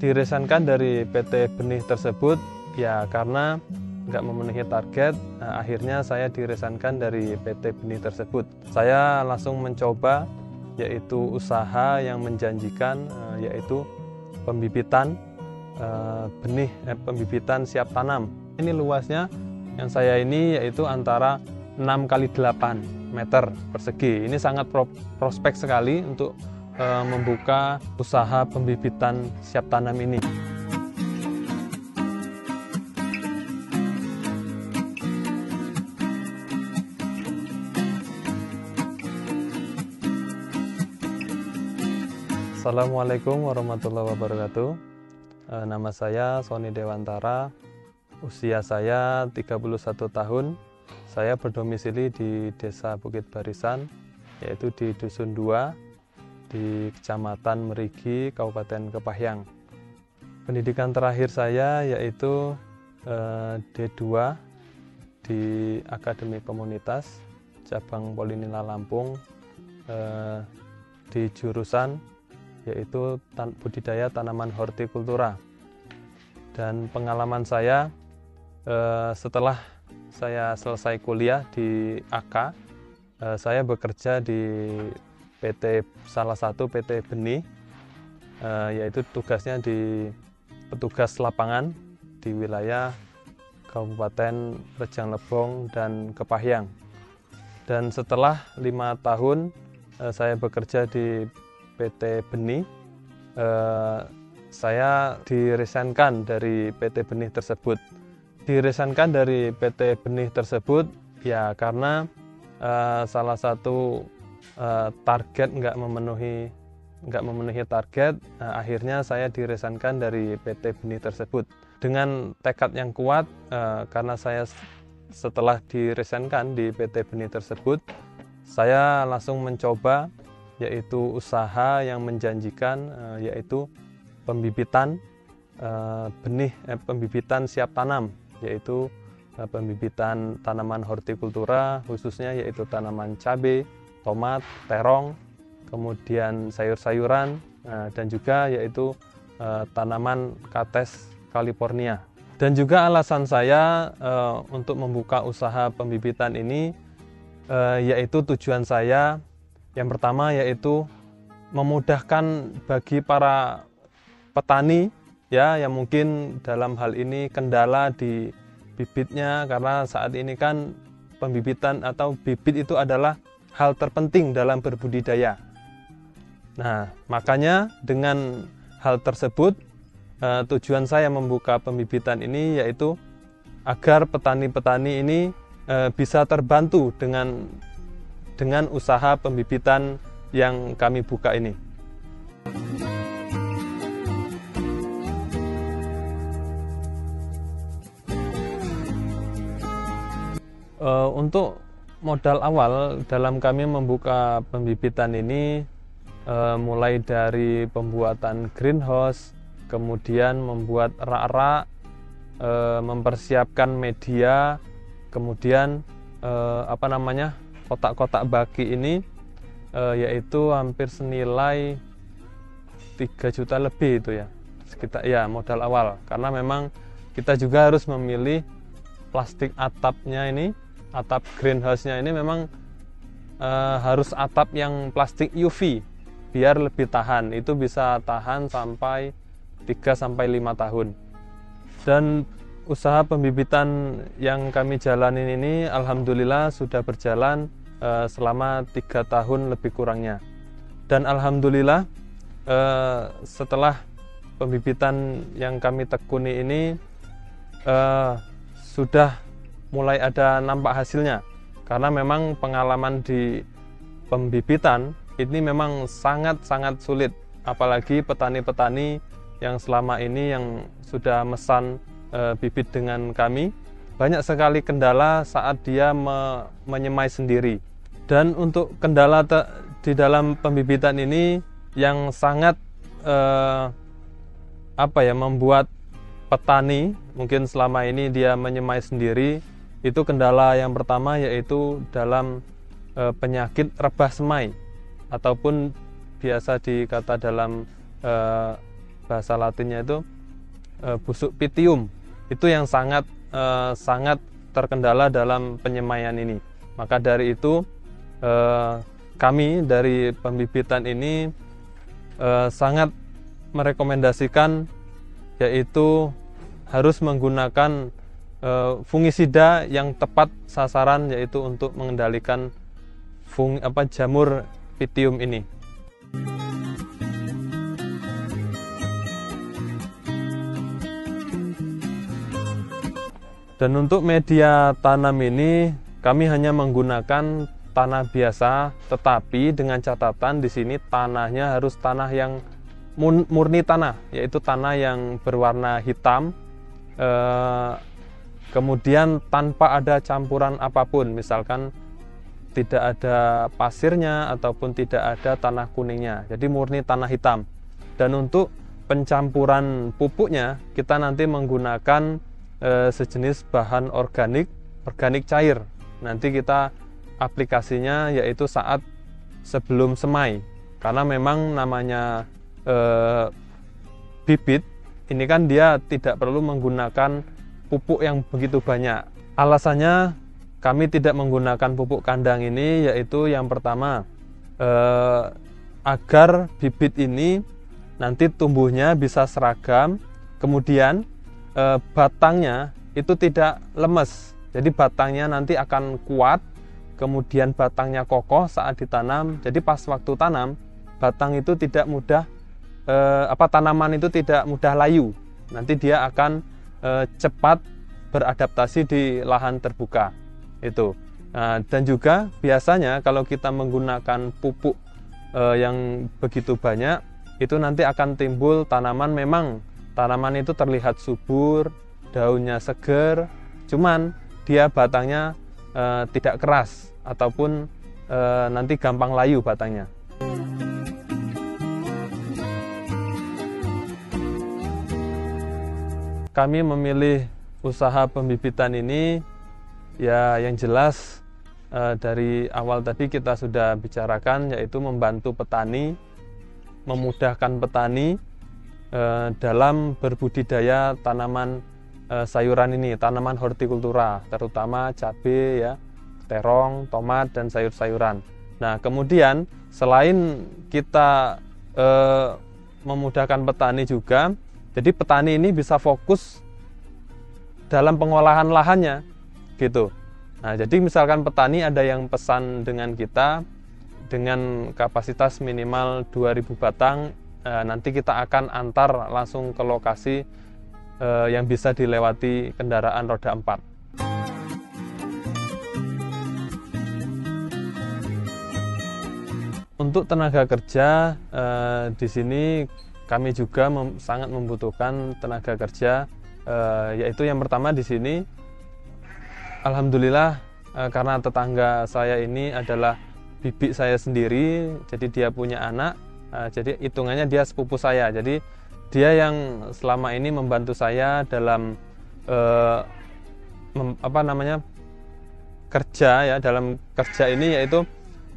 diresign dari PT benih tersebut ya karena nggak memenuhi target. Akhirnya saya diresign dari PT benih tersebut. Saya langsung mencoba yaitu usaha yang menjanjikan, yaitu pembibitan pembibitan siap tanam. Ini luasnya yang saya ini yaitu antara 6 kali 8 meter persegi. Ini sangat prospek sekali untuk membuka usaha pembibitan siap tanam ini. Assalamualaikum warahmatullahi wabarakatuh. Nama saya Sony Dewantara, usia saya 31 tahun. Saya berdomisili di Desa Bukit Barisan, yaitu di Dusun 2, di Kecamatan Merigi, Kabupaten Kepahyang. Pendidikan terakhir saya yaitu D2 di Akademi Komunitas, Cabang Polinila Lampung, di jurusan yaitu budidaya tanaman hortikultura. Dan pengalaman saya setelah saya selesai kuliah di AK, saya bekerja di salah satu PT benih, yaitu tugasnya di petugas lapangan di wilayah Kabupaten Rejang Lebong dan Kepahyang. Dan setelah 5 tahun saya bekerja di PT benih, saya diresign dari PT benih tersebut. Diresign dari PT benih tersebut ya karena salah satu target nggak memenuhi target. Akhirnya saya diresign dari PT benih tersebut. Dengan tekad yang kuat, karena saya setelah diresign di PT benih tersebut, saya langsung mencoba yaitu usaha yang menjanjikan, yaitu pembibitan pembibitan siap tanam, yaitu pembibitan tanaman hortikultura, khususnya yaitu tanaman cabai, tomat, terong, kemudian sayur-sayuran, dan juga yaitu tanaman Kathes California. Dan juga alasan saya untuk membuka usaha pembibitan ini, yaitu tujuan saya yang pertama yaitu memudahkan bagi para petani ya yang mungkin dalam hal ini kendala di bibitnya, karena saat ini kan pembibitan atau bibit itu adalah hal terpenting dalam berbudidaya. Nah, makanya dengan hal tersebut tujuan saya membuka pembibitan ini yaitu agar petani-petani ini bisa terbantu dengan usaha pembibitan yang kami buka ini. Untuk modal awal dalam kami membuka pembibitan ini, mulai dari pembuatan greenhouse, kemudian membuat rak-rak, mempersiapkan media, kemudian kotak-kotak baki ini, yaitu hampir senilai 3 juta lebih itu ya, sekitar ya modal awal, karena memang kita juga harus memilih plastik atapnya ini, atap greenhouse-nya ini memang harus atap yang plastik UV biar lebih tahan, itu bisa tahan sampai 3-5 tahun. Dan usaha pembibitan yang kami jalanin ini alhamdulillah sudah berjalan selama 3 tahun lebih kurangnya. Dan alhamdulillah setelah pembibitan yang kami tekuni ini sudah mulai ada nampak hasilnya, karena memang pengalaman di pembibitan ini memang sangat-sangat sulit, apalagi petani-petani yang selama ini yang sudah mesan bibit dengan kami, banyak sekali kendala saat dia menyemai sendiri. Dan untuk kendala di dalam pembibitan ini yang sangat membuat petani mungkin selama ini dia menyemai sendiri, itu kendala yang pertama yaitu dalam penyakit rebah semai, ataupun biasa dikata dalam bahasa Latinnya itu busuk Pythium. Itu yang sangat terkendala dalam penyemaian ini. Maka dari itu kami dari pembibitan ini sangat merekomendasikan yaitu harus menggunakan fungisida yang tepat sasaran, yaitu untuk mengendalikan jamur Pythium ini. Dan untuk media tanam ini kami hanya menggunakan tanah biasa, tetapi dengan catatan di sini tanahnya harus tanah yang murni tanah, yaitu tanah yang berwarna hitam, kemudian tanpa ada campuran apapun, misalkan tidak ada pasirnya ataupun tidak ada tanah kuningnya, jadi murni tanah hitam. Dan untuk pencampuran pupuknya kita nanti menggunakan sejenis bahan organik cair. Nanti kita aplikasinya yaitu saat sebelum semai, karena memang namanya bibit ini kan dia tidak perlu menggunakan pupuk yang begitu banyak. Alasannya kami tidak menggunakan pupuk kandang ini yaitu yang pertama, agar bibit ini nanti tumbuhnya bisa seragam, kemudian batangnya itu tidak lemes, jadi batangnya nanti akan kuat, kemudian batangnya kokoh saat ditanam. Jadi pas waktu tanam, batang itu tidak mudah tanaman itu tidak mudah layu, nanti dia akan cepat beradaptasi di lahan terbuka itu. Dan juga biasanya kalau kita menggunakan pupuk yang begitu banyak, itu nanti akan timbul tanaman, memang tanaman itu terlihat subur, daunnya seger, cuman dia batangnya tidak keras ataupun nanti gampang layu batangnya. Kami memilih usaha pembibitan ini ya yang jelas dari awal tadi kita sudah bicarakan, yaitu membantu petani, memudahkan petani dalam berbudidaya tanaman sayuran ini, tanaman hortikultura, terutama cabai, ya, terong, tomat, dan sayur-sayuran. Nah, kemudian selain kita memudahkan petani juga, jadi petani ini bisa fokus dalam pengolahan lahannya, gitu. Nah, jadi misalkan petani ada yang pesan dengan kita dengan kapasitas minimal 2000 batang, nanti kita akan antar langsung ke lokasi yang bisa dilewati kendaraan roda 4. Untuk tenaga kerja di sini kami juga sangat membutuhkan tenaga kerja, yaitu yang pertama di sini alhamdulillah karena tetangga saya ini adalah bibi saya sendiri, jadi dia punya anak. Jadi hitungannya dia sepupu saya, jadi dia yang selama ini membantu saya dalam kerja, ya, dalam kerja ini, yaitu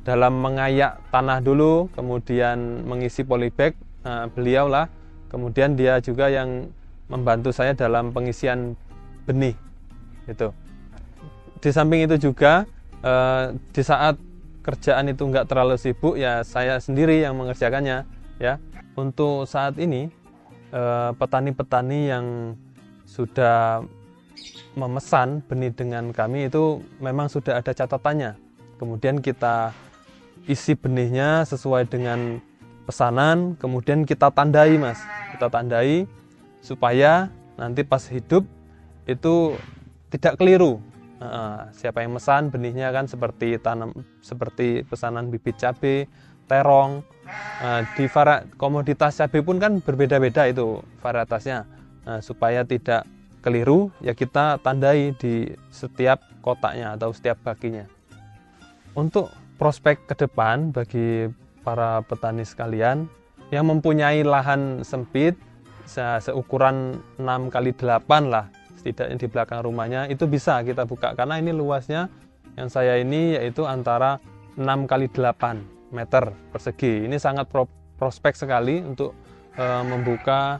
dalam mengayak tanah dulu, kemudian mengisi polybag, beliau lah, kemudian dia juga yang membantu saya dalam pengisian benih itu. Di samping itu juga di saat kerjaan itu nggak terlalu sibuk, ya saya sendiri yang mengerjakannya, ya. Untuk saat ini petani-petani yang sudah memesan benih dengan kami itu memang sudah ada catatannya, kemudian kita isi benihnya sesuai dengan pesanan, kemudian kita tandai, Mas, kita tandai supaya nanti pas hidup itu tidak keliru. Siapa yang mesan benihnya kan seperti pesanan bibit cabai, terong. Di komoditas cabai pun kan berbeda-beda itu varietasnya. Supaya tidak keliru, ya kita tandai di setiap kotaknya atau setiap baginya. Untuk prospek ke depan bagi para petani sekalian yang mempunyai lahan sempit seukuran 6x8 lah, setidaknya di belakang rumahnya, itu bisa kita buka, karena ini luasnya yang saya ini yaitu antara 6x8 meter persegi. Ini sangat prospek sekali untuk membuka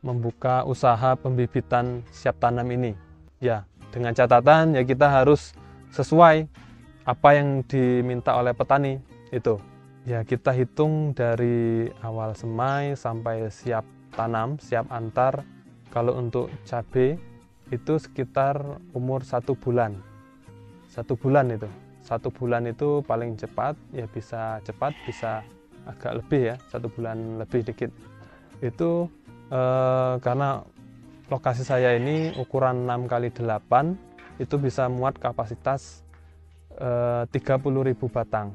membuka usaha pembibitan siap tanam ini. Ya, dengan catatan ya kita harus sesuai apa yang diminta oleh petani itu. Ya, kita hitung dari awal semai sampai siap tanam, siap antar. Kalau untuk cabai itu sekitar umur 1 bulan. 1 bulan itu. 1 bulan itu paling cepat, ya bisa cepat, bisa agak lebih ya, 1 bulan lebih dikit. Itu karena lokasi saya ini ukuran 6x8 itu bisa muat kapasitas 30.000 batang.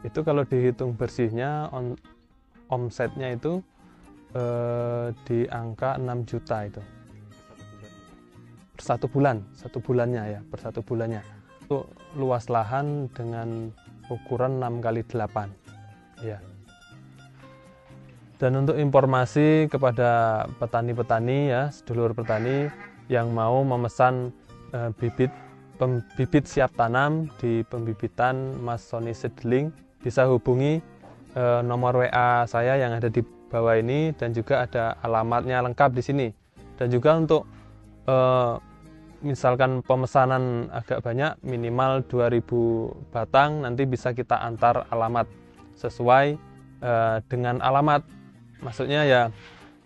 Itu kalau dihitung bersihnya omsetnya itu di angka 6 juta itu per 1 bulan, 1 bulannya ya, per 1 bulannya. Untuk luas lahan dengan ukuran 6x8 ya. Dan untuk informasi kepada petani-petani ya, sedulur petani yang mau memesan bibit siap tanam di pembibitan Mas Sony Seedling, bisa hubungi nomor WA saya yang ada di bawah ini, dan juga ada alamatnya lengkap di sini. Dan juga untuk misalkan pemesanan agak banyak, minimal 2000 batang, nanti bisa kita antar alamat sesuai dengan alamat. Maksudnya ya,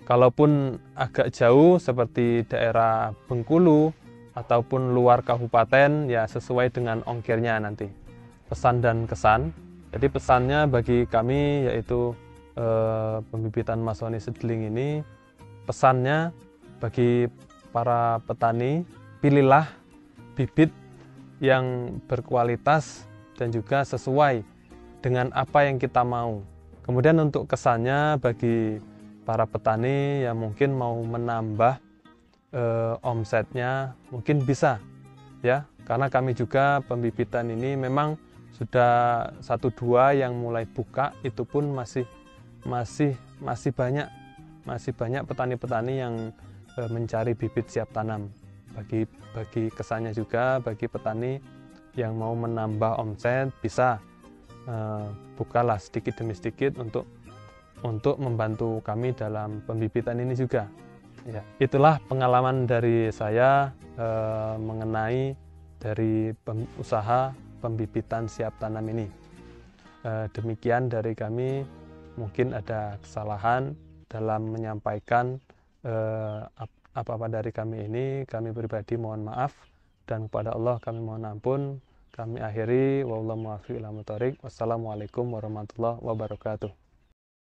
kalaupun agak jauh seperti daerah Bengkulu ataupun luar kabupaten, ya sesuai dengan ongkirnya nanti. Pesan dan kesan. Jadi pesannya bagi kami yaitu pembibitan Mas Sony Seedling ini, pesannya bagi para petani, pilihlah bibit yang berkualitas dan juga sesuai dengan apa yang kita mau. Kemudian untuk kesannya bagi para petani yang mungkin mau menambah omsetnya, mungkin bisa ya, karena kami juga pembibitan ini memang sudah 1-2 yang mulai buka, itu pun masih banyak petani-petani yang mencari bibit siap tanam. Bagi kesannya juga bagi petani yang mau menambah omset, bisa bukalah sedikit demi sedikit untuk membantu kami dalam pembibitan ini juga. Ya, itulah pengalaman dari saya mengenai dari usaha pembibitan siap tanam ini. Demikian dari kami, mungkin ada kesalahan dalam menyampaikan apa-apa dari kami ini. Kami pribadi mohon maaf, dan kepada Allah kami mohon ampun. Kami akhiri, wallahu muwaffiq ila thoriq. Wassalamualaikum warahmatullahi wabarakatuh.